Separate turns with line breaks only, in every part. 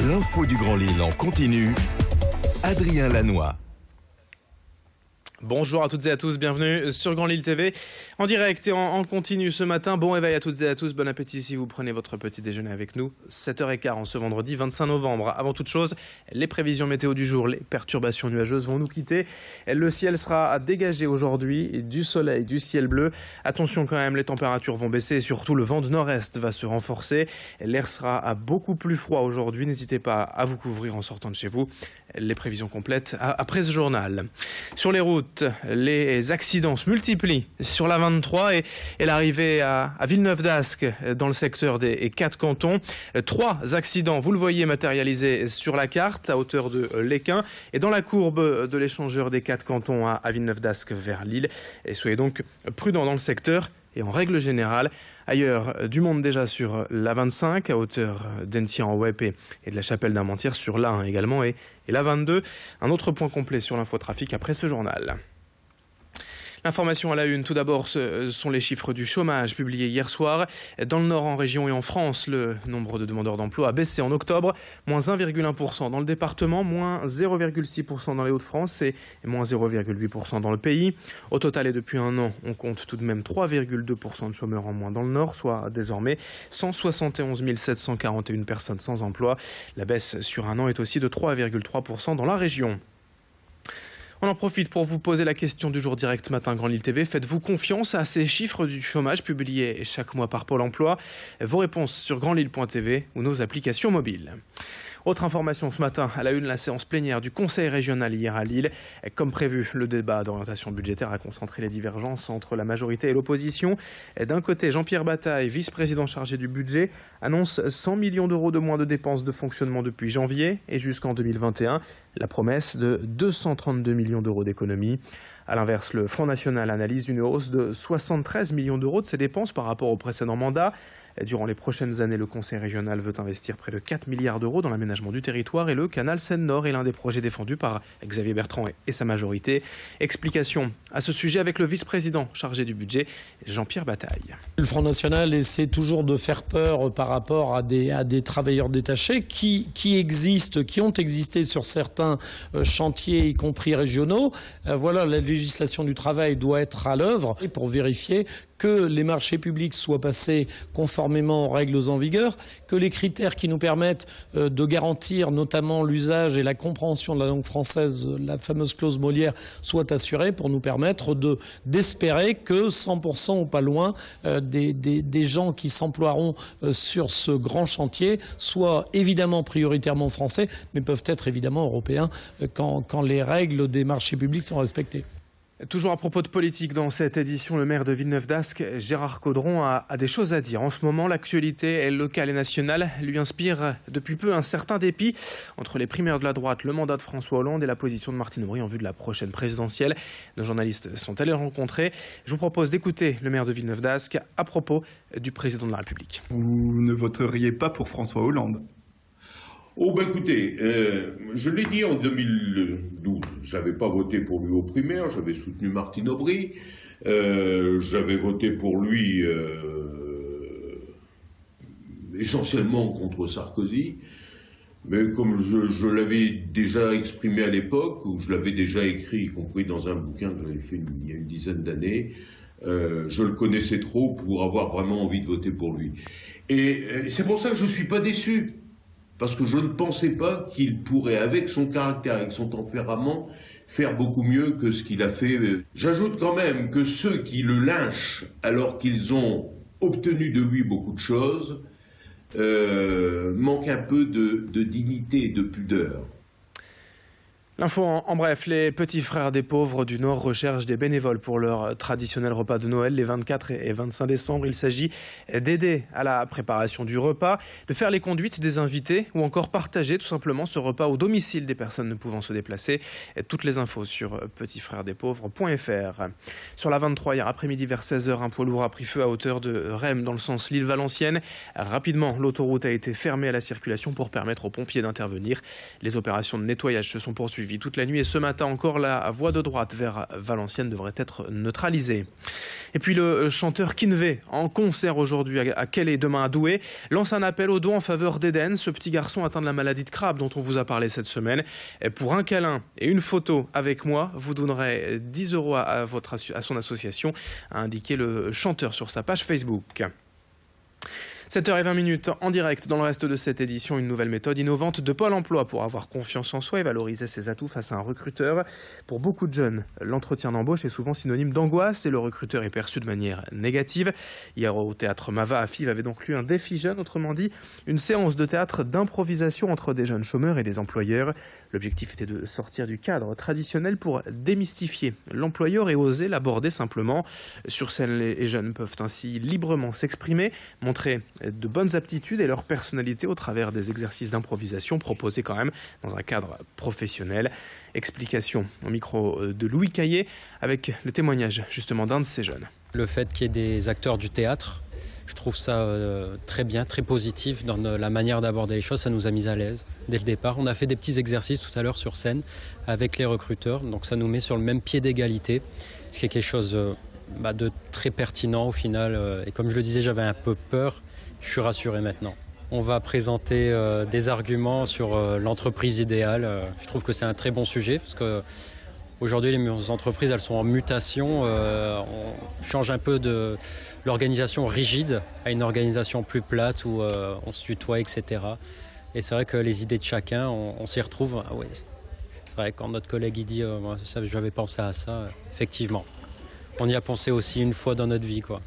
L'info du Grand Lille en continu, Adrien Lanois.
Bonjour à toutes et à tous, bienvenue sur Grand Lille TV en direct et en continu ce matin. Bon réveil à toutes et à tous, bon appétit si vous prenez votre petit déjeuner avec nous. 7h15 en ce vendredi 25 novembre. Avant toute chose, les prévisions météo du jour, les perturbations nuageuses vont nous quitter. Le ciel sera dégagé aujourd'hui, du soleil, du ciel bleu. Attention quand même, les températures vont baisser et surtout le vent de nord-est va se renforcer. L'air sera beaucoup plus froid aujourd'hui, n'hésitez pas à vous couvrir en sortant de chez vous. Les prévisions complètes après ce journal. Sur les routes, les accidents se multiplient sur la 23 et l'arrivée à Villeneuve-d'Ascq dans le secteur des 4 cantons. 3 accidents, vous le voyez matérialisés sur la carte à hauteur de l'Équin et dans la courbe de l'échangeur des 4 cantons à Villeneuve-d'Ascq vers Lille. Et soyez donc prudents dans le secteur. Et en règle générale, ailleurs, du monde déjà sur la 25 à hauteur d'Entier-en-Wep et de la Chapelle d'Armentières sur l'A1 également et la 22. Un autre point complet sur l'infotrafic après ce journal. L'information à la une, tout d'abord, ce sont les chiffres du chômage publiés hier soir. Dans le Nord, en région et en France, le nombre de demandeurs d'emploi a baissé en octobre, moins 1,1% dans le département, moins 0,6% dans les Hauts-de-France et moins 0,8% dans le pays. Au total, et depuis un an, on compte tout de même 3,2% de chômeurs en moins dans le Nord, soit désormais 171 741 personnes sans emploi. La baisse sur un an est aussi de 3,3% dans la région. On en profite pour vous poser la question du jour direct matin Grand Lille TV. Faites-vous confiance à ces chiffres du chômage publiés chaque mois par Pôle emploi? Vos réponses sur grandlille.tv ou nos applications mobiles. Autre information ce matin, à la une, la séance plénière du Conseil régional hier à Lille. Comme prévu, le débat d'orientation budgétaire a concentré les divergences entre la majorité et l'opposition. D'un côté, Jean-Pierre Bataille, vice-président chargé du budget, annonce 100 millions d'euros de moins de dépenses de fonctionnement depuis janvier et jusqu'en 2021. La promesse de 232 millions d'euros d'économies. A l'inverse, le Front National analyse une hausse de 73 millions d'euros de ses dépenses par rapport au précédent mandat. Durant les prochaines années, le Conseil régional veut investir près de 4 milliards d'euros dans l'aménagement du territoire et le canal Seine-Nord est l'un des projets défendus par Xavier Bertrand et sa majorité. Explication à ce sujet avec le vice-président chargé du budget, Jean-Pierre Bataille.
Le Front National essaie toujours de faire peur par rapport à des travailleurs détachés qui existent, qui ont existé sur certains chantiers, y compris régionaux. Voilà, la législation du travail doit être à l'œuvre pour vérifier que les marchés publics soient passés conformément aux règles en vigueur, que les critères qui nous permettent de garantir notamment l'usage et la compréhension de la langue française, la fameuse clause Molière, soient assurés pour nous permettre d'espérer que 100% ou pas loin des gens qui s'emploieront sur ce grand chantier soient évidemment prioritairement français, mais peuvent être évidemment européens quand les règles des marchés publics sont respectées.
Toujours à propos de politique, dans cette édition, le maire de Villeneuve-d'Ascq, Gérard Caudron, a des choses à dire. En ce moment, l'actualité locale et nationale lui inspire depuis peu un certain dépit entre les primaires de la droite, le mandat de François Hollande et la position de Martine Aubry en vue de la prochaine présidentielle. Nos journalistes sont allés le rencontrer. Je vous propose d'écouter le maire de Villeneuve-d'Ascq à propos du président de la République.
Vous ne voteriez pas pour François Hollande ?
Oh ben écoutez, je l'ai dit en 2012, j'avais pas voté pour lui aux primaires, j'avais soutenu Martine Aubry, j'avais voté pour lui essentiellement contre Sarkozy, mais comme je l'avais déjà exprimé à l'époque, ou je l'avais déjà écrit, y compris dans un bouquin que j'avais fait il y a une dizaine d'années, je le connaissais trop pour avoir vraiment envie de voter pour lui. Et c'est pour ça que je suis pas déçu. Parce que je ne pensais pas qu'il pourrait, avec son caractère, avec son tempérament, faire beaucoup mieux que ce qu'il a fait. J'ajoute quand même que ceux qui le lynchent, alors qu'ils ont obtenu de lui beaucoup de choses, manquent un peu de dignité et de pudeur.
L'info en bref, les petits frères des pauvres du Nord recherchent des bénévoles pour leur traditionnel repas de Noël les 24 et 25 décembre. Il s'agit d'aider à la préparation du repas, de faire les conduites des invités ou encore partager tout simplement ce repas au domicile des personnes ne pouvant se déplacer. Toutes les infos sur petitsfreresdespauvres.fr. Sur la 23, hier après-midi vers 16h, un poids lourd a pris feu à hauteur de Rheims dans le sens Lille-Valenciennes. Rapidement, l'autoroute a été fermée à la circulation pour permettre aux pompiers d'intervenir. Les opérations de nettoyage se sont poursuivies suivi toute la nuit et ce matin encore, la voie de droite vers Valenciennes devrait être neutralisée. Et puis le chanteur Kinvey, en concert aujourd'hui à Calais, demain à Douai, lance un appel aux dons en faveur d'Eden, ce petit garçon atteint de la maladie de Crabbe dont on vous a parlé cette semaine. Et pour un câlin et une photo avec moi, vous donnerez 10 € à son association, a indiqué le chanteur sur sa page Facebook. 7h20 en direct dans le reste de cette édition, une nouvelle méthode innovante de Pôle emploi pour avoir confiance en soi et valoriser ses atouts face à un recruteur. Pour beaucoup de jeunes, l'entretien d'embauche est souvent synonyme d'angoisse et le recruteur est perçu de manière négative. Hier au théâtre Mava à Fives avait donc lieu un défi jeune, autrement dit une séance de théâtre d'improvisation entre des jeunes chômeurs et des employeurs. L'objectif était de sortir du cadre traditionnel pour démystifier l'employeur et oser l'aborder simplement. Sur scène, les jeunes peuvent ainsi librement s'exprimer, montrer de bonnes aptitudes et leur personnalité au travers des exercices d'improvisation proposés quand même dans un cadre professionnel. Explication au micro de Louis Caillé avec le témoignage justement d'un de ces jeunes.
Le fait qu'il y ait des acteurs du théâtre, je trouve ça très bien, très positif dans la manière d'aborder les choses. Ça nous a mis à l'aise dès le départ. On a fait des petits exercices tout à l'heure sur scène avec les recruteurs. Donc ça nous met sur le même pied d'égalité, ce qui est quelque chose de très pertinent au final. Et comme je le disais, j'avais un peu peur. Je suis rassuré maintenant. On va présenter des arguments sur l'entreprise idéale. Je trouve que c'est un très bon sujet parce que aujourd'hui les entreprises elles sont en mutation. On change un peu de l'organisation rigide à une organisation plus plate où on se tutoie, etc. Et c'est vrai que les idées de chacun, on s'y retrouve. Ah ouais, c'est vrai quand notre collègue il dit j'avais pensé à ça, effectivement. On y a pensé aussi une fois dans notre vie, quoi.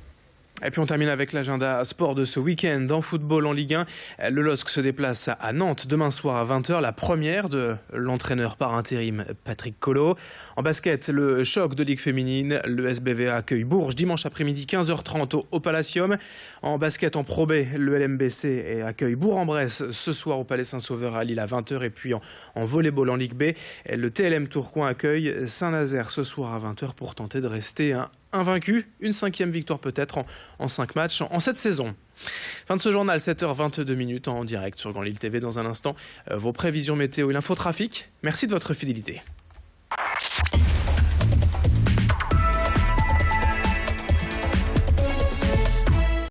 Et puis on termine avec l'agenda sport de ce week-end. En football en Ligue 1, le LOSC se déplace à Nantes demain soir à 20h, la première de l'entraîneur par intérim Patrick Collot. En basket, le choc de Ligue féminine, le SBVA accueille Bourges dimanche après-midi 15h30 au Palacium. En basket en Pro B, le LMBC accueille Bourg-en-Bresse ce soir au Palais Saint-Sauveur à Lille à 20h. Et puis en volleyball en Ligue B, le TLM Tourcoing accueille Saint-Nazaire ce soir à 20h pour tenter de rester invaincu, une 5e victoire peut-être en 5 matchs en cette saison. Fin de ce journal, 7h22 en direct sur Grand Lille TV. Dans un instant, vos prévisions météo et l'infotrafic. Merci de votre fidélité.